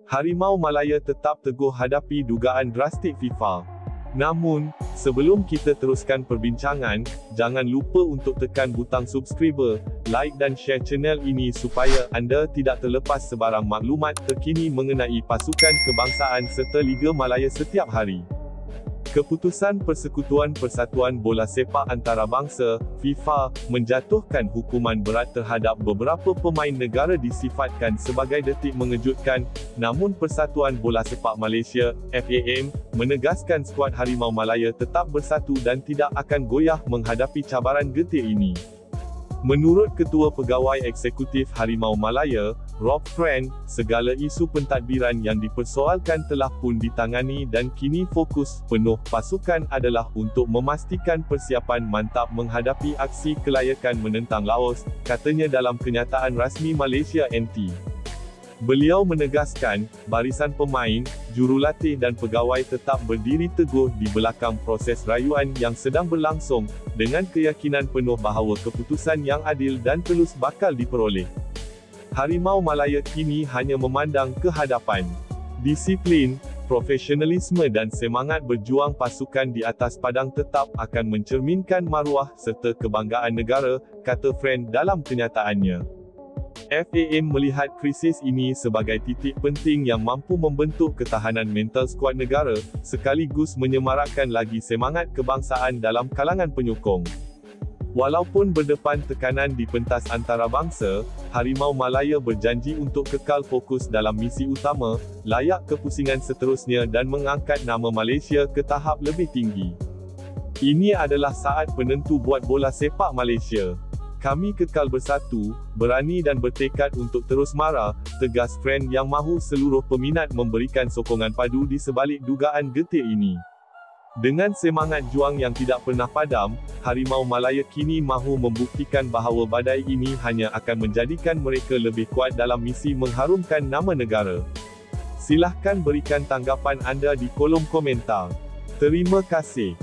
Harimau Malaya tetap teguh hadapi dugaan drastik FIFA. Namun, sebelum kita teruskan perbincangan, jangan lupa untuk tekan butang subscriber, like dan share channel ini supaya anda tidak terlepas sebarang maklumat terkini mengenai pasukan kebangsaan serta Liga Malaya setiap hari. Keputusan Persekutuan Persatuan Bola Sepak Antarabangsa, FIFA, menjatuhkan hukuman berat terhadap beberapa pemain negara disifatkan sebagai detik mengejutkan, namun Persatuan Bola Sepak Malaysia, FAM, menegaskan skuad Harimau Malaya tetap bersatu dan tidak akan goyah menghadapi cabaran getir ini. Menurut Ketua Pegawai Eksekutif Harimau Malaya, Rob Friend, segala isu pentadbiran yang dipersoalkan telah pun ditangani dan kini fokus penuh pasukan adalah untuk memastikan persiapan mantap menghadapi aksi kelayakan menentang Laos, katanya dalam kenyataan rasmi Malaysia NT. Beliau menegaskan, barisan pemain, jurulatih dan pegawai tetap berdiri teguh di belakang proses rayuan yang sedang berlangsung, dengan keyakinan penuh bahawa keputusan yang adil dan telus bakal diperoleh. Harimau Malaya kini hanya memandang ke hadapan. Disiplin, profesionalisme dan semangat berjuang pasukan di atas padang tetap akan mencerminkan maruah serta kebanggaan negara, kata Friend dalam kenyataannya. FAM melihat krisis ini sebagai titik penting yang mampu membentuk ketahanan mental skuad negara, sekaligus menyemarakkan lagi semangat kebangsaan dalam kalangan penyokong. Walaupun berdepan tekanan di pentas antarabangsa, Harimau Malaya berjanji untuk kekal fokus dalam misi utama, layak kepusingan seterusnya dan mengangkat nama Malaysia ke tahap lebih tinggi. Ini adalah saat penentu buat bola sepak Malaysia. Kami kekal bersatu, berani dan bertekad untuk terus mara, tegas Friend yang mahu seluruh peminat memberikan sokongan padu di sebalik dugaan getir ini. Dengan semangat juang yang tidak pernah padam, Harimau Malaya kini mahu membuktikan bahawa badai ini hanya akan menjadikan mereka lebih kuat dalam misi mengharumkan nama negara. Silahkan berikan tanggapan anda di kolom komentar. Terima kasih.